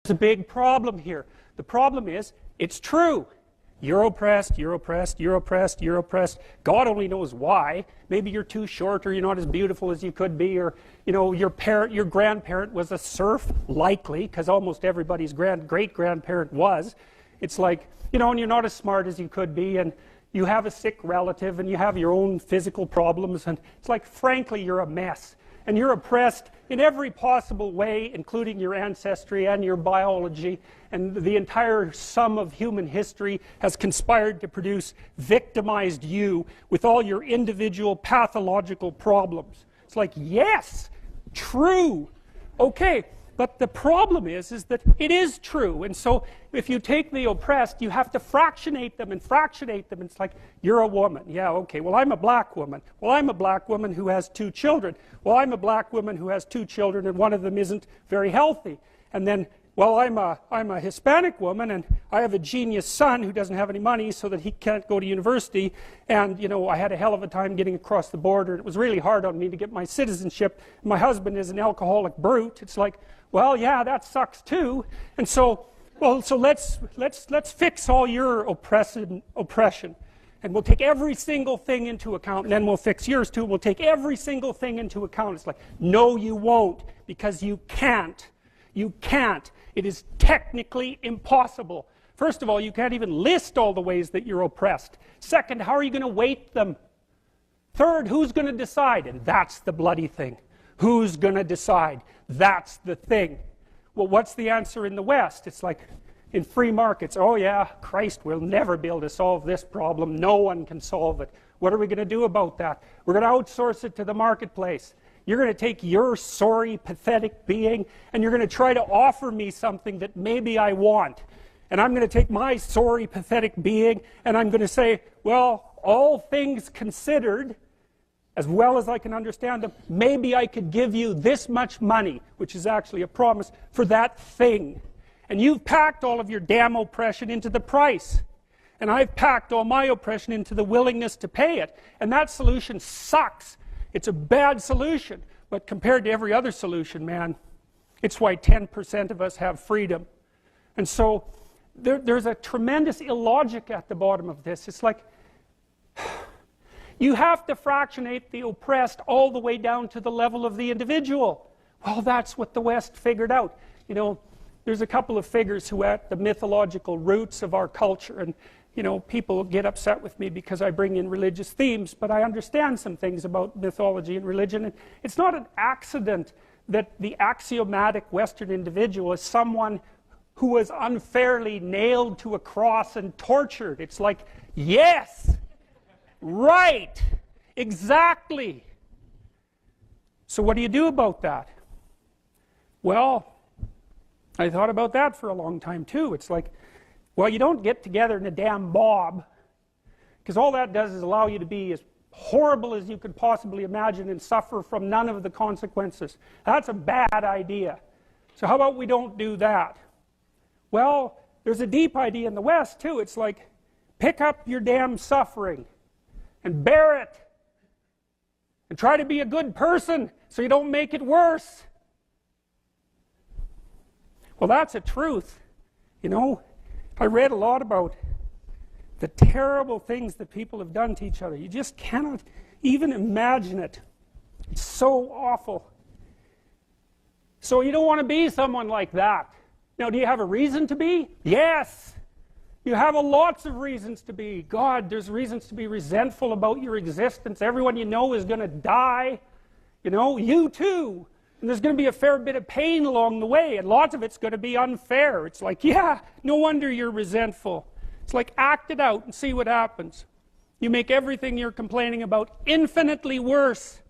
There's a big problem here. The problem is, it's true. You're oppressed, you're oppressed, you're oppressed, you're oppressed. God only knows why. Maybe you're too short, or you're not as beautiful as you could be, or your grandparent was a serf, likely, because almost everybody's great-grandparent was. It's like, and you're not as smart as you could be, and you have a sick relative, and you have your own physical problems, and it's like, frankly, you're a mess. And you're oppressed in every possible way, including your ancestry and your biology, and the entire sum of human history has conspired to produce victimized you with all your individual pathological problems. It's like, yes, true. Okay, but the problem is that it is true. And so if you take the oppressed, you have to fractionate them and fractionate them. It's like, you're a woman. Yeah, okay, well, I'm a black woman. Well, I'm a black woman who has 2 children. Well, I'm a black woman who has 2 children, and one of them isn't very healthy. And then, well, I'm a Hispanic woman, and I have a genius son who doesn't have any money so that he can't go to university. And, I had a hell of a time getting across the border. It was really hard on me to get my citizenship. My husband is an alcoholic brute. It's like, well, yeah, that sucks too. And so, let's fix all your oppression. And we'll take every single thing into account, and then we'll fix yours too. We'll take every single thing into account. It's like, no, you won't, because you can't. You can't. It is technically impossible. First of all, you can't even list all the ways that you're oppressed. Second, how are you going to weight them? Third, who's going to decide? And that's the bloody thing. Who's going to decide? That's the thing. Well, what's the answer in the West? It's like, in free markets, oh yeah, Christ, we'll never be able to solve this problem. No one can solve it. What are we going to do about that? We're going to outsource it to the marketplace. You're going to take your sorry, pathetic being, and you're going to try to offer me something that maybe I want. And I'm going to take my sorry, pathetic being, and I'm going to say, well, all things considered, as well as I can understand them, maybe I could give you this much money, which is actually a promise, for that thing. And you've packed all of your damn oppression into the price. And I've packed all my oppression into the willingness to pay it. And that solution sucks. It's a bad solution. But compared to every other solution, man, it's why 10% of us have freedom. And so there's a tremendous illogic at the bottom of this. It's like, you have to fractionate the oppressed all the way down to the level of the individual. Well, that's what the West figured out. There's a couple of figures who are at the mythological roots of our culture, and people get upset with me because I bring in religious themes, but I understand some things about mythology and religion. And it's not an accident that the axiomatic Western individual is someone who was unfairly nailed to a cross and tortured. It's like, yes, right, exactly. So what do you do about that? Well, I thought about that for a long time too. It's like, well, you don't get together in a damn mob, because all that does is allow you to be as horrible as you could possibly imagine and suffer from none of the consequences. That's a bad idea. So how about we don't do that? Well, there's a deep idea in the West too. It's like, pick up your damn suffering and bear it and try to be a good person so you don't make it worse. Well, that's a truth. I read a lot about the terrible things that people have done to each other. You just cannot even imagine it. It's so awful. So you don't want to be someone like that. Now, do you have a reason to be? Yes. You have lots of reasons to be. God, there's reasons to be resentful about your existence. Everyone you know is going to die. You too. And there's going to be a fair bit of pain along the way, and lots of it's going to be unfair. It's like, yeah, no wonder you're resentful. It's like, act it out and see what happens. You make everything you're complaining about infinitely worse.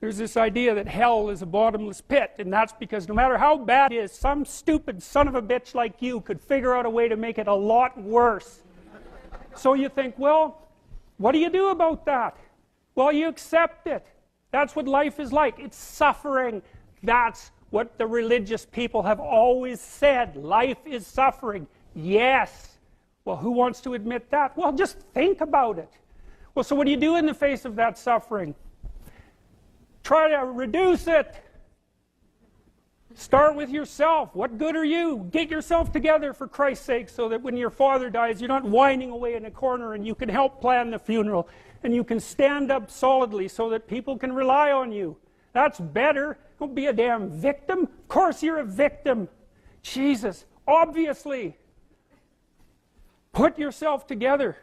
There's this idea that hell is a bottomless pit, and that's because no matter how bad it is, some stupid son of a bitch like you could figure out a way to make it a lot worse. So you think, well, what do you do about that? Well, you accept it. That's what life is like. It's suffering. That's what the religious people have always said. Life is suffering. Yes. Well, who wants to admit that? Well, just think about it. Well, so what do you do in the face of that suffering? Try to reduce it. Start with yourself. What good are you? Get yourself together for Christ's sake so that when your father dies, you're not whining away in a corner and you can help plan the funeral and you can stand up solidly so that people can rely on you. That's better. Don't be a damn victim. Of course you're a victim. Jesus, obviously. Put yourself together.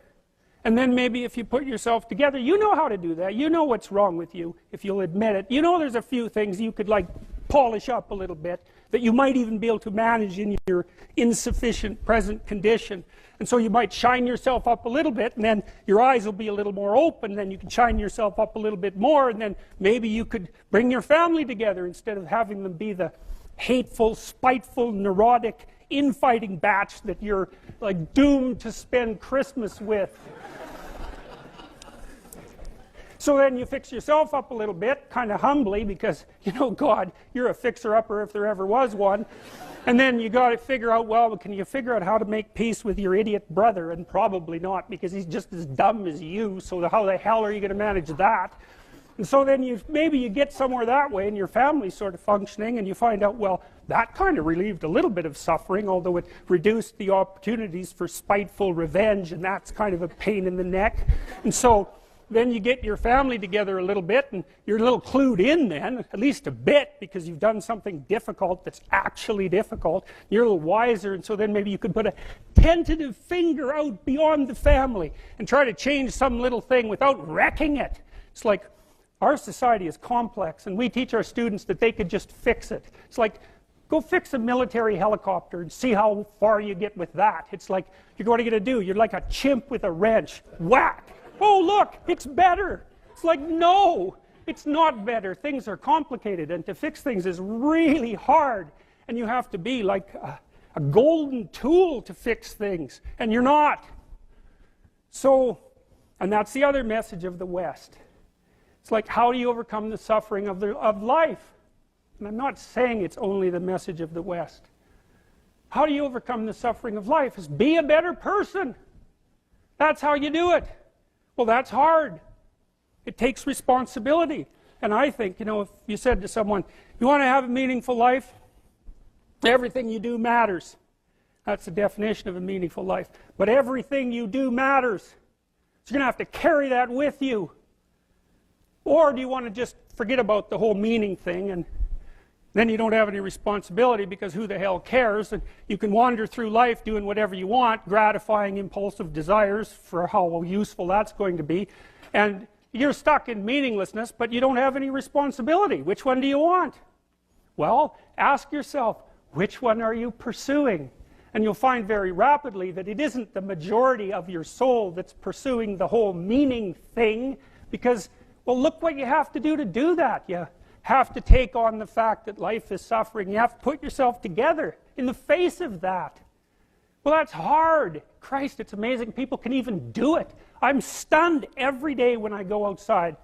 And then maybe if you put yourself together, you know how to do that. You know what's wrong with you, if you'll admit it. You know there's a few things you could like polish up a little bit, that you might even be able to manage in your insufficient present condition. And so you might shine yourself up a little bit, and then your eyes will be a little more open, then you can shine yourself up a little bit more, and then maybe you could bring your family together instead of having them be the hateful, spiteful, neurotic, infighting batch that you're like doomed to spend Christmas with. So then you fix yourself up a little bit, kind of humbly, because, you know, God, you're a fixer-upper if there ever was one. And then you got to figure out, well, can you figure out how to make peace with your idiot brother? And probably not, because he's just as dumb as you, so how the hell are you going to manage that? And so then maybe you get somewhere that way, and your family's sort of functioning, and you find out, well, that kind of relieved a little bit of suffering, although it reduced the opportunities for spiteful revenge, and that's kind of a pain in the neck. And so then you get your family together a little bit, and you're a little clued in then, at least a bit, because you've done something difficult that's actually difficult. You're a little wiser, and so then maybe you could put a tentative finger out beyond the family and try to change some little thing without wrecking it. It's like, our society is complex, and we teach our students that they could just fix it. It's like, go fix a military helicopter and see how far you get with that. It's like, what are you going to do? You're like a chimp with a wrench. Whack! Oh, look, it's better. It's like, no, it's not better. Things are complicated, and to fix things is really hard. And you have to be like a golden tool to fix things, and you're not. So, and that's the other message of the West. It's like, how do you overcome the suffering of life? And I'm not saying it's only the message of the West. How do you overcome the suffering of life? Is be a better person. That's how you do it. Well, that's hard. It takes responsibility. And I think, you know, if you said to someone, you want to have a meaningful life? Everything you do matters. That's the definition of a meaningful life. But everything you do matters. So you're going to have to carry that with you. Or do you want to just forget about the whole meaning thing, and then you don't have any responsibility because who the hell cares, and you can wander through life doing whatever you want, gratifying impulsive desires for how useful that's going to be, and you're stuck in meaninglessness, but you don't have any responsibility. Which one do you want? Well, ask yourself, which one are you pursuing? And you'll find very rapidly that it isn't the majority of your soul that's pursuing the whole meaning thing, because, well, look what you have to do that. You have to take on the fact that life is suffering. You have to put yourself together in the face of that. Well, that's hard. Christ, it's amazing people can even do it. I'm stunned every day when I go outside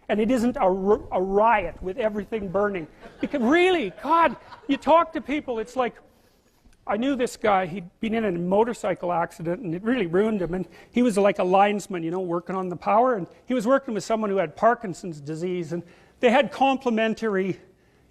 and it isn't a riot with everything burning. Because really, God, you talk to people, it's like, I knew this guy, he'd been in a motorcycle accident and it really ruined him, and he was like a linesman, you know, working on the power, and he was working with someone who had Parkinson's disease, and they had complementary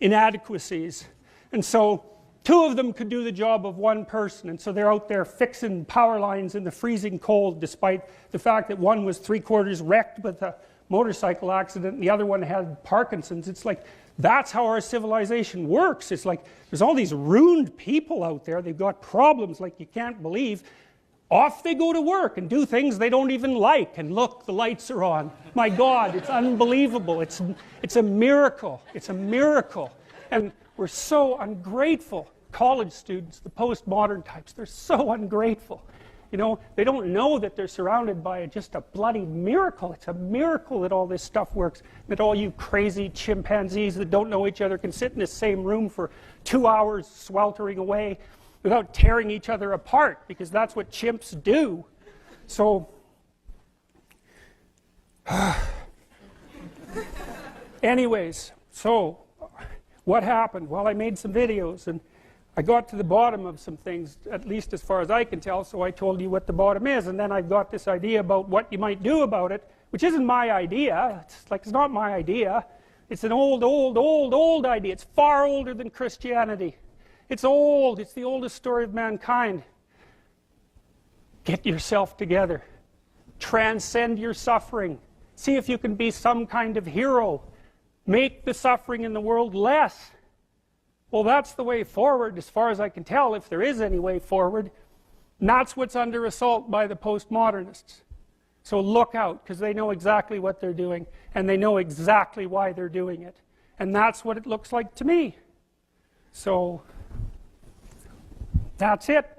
inadequacies, and so two of them could do the job of one person, and so they're out there fixing power lines in the freezing cold, despite the fact that one was 3/4 wrecked with a motorcycle accident and the other one had Parkinson's. It's like, that's how our civilization works. It's like, there's all these ruined people out there, they've got problems like you can't believe. Off they go to work and do things they don't even like, and look, the lights are on. My God, it's unbelievable. It's a miracle. It's a miracle. And we're so ungrateful. College students, the postmodern types, they're so ungrateful. You know, they don't know that they're surrounded by just a bloody miracle. It's a miracle that all this stuff works, that all you crazy chimpanzees that don't know each other can sit in the same room for 2 hours sweltering away without tearing each other apart, because that's what chimps do. So, anyways, so what happened? Well, I made some videos, and I got to the bottom of some things, at least as far as I can tell, so I told you what the bottom is, and then I got this idea about what you might do about it, which isn't my idea. It's like, it's not my idea. It's an old idea. It's far older than Christianity. It's old. It's the oldest story of mankind. Get yourself together. Transcend your suffering. See if you can be some kind of hero. Make the suffering in the world less. Well, that's the way forward, as far as I can tell, if there is any way forward. And that's what's under assault by the postmodernists. So look out, because they know exactly what they're doing, and they know exactly why they're doing it. And that's what it looks like to me. So that's it.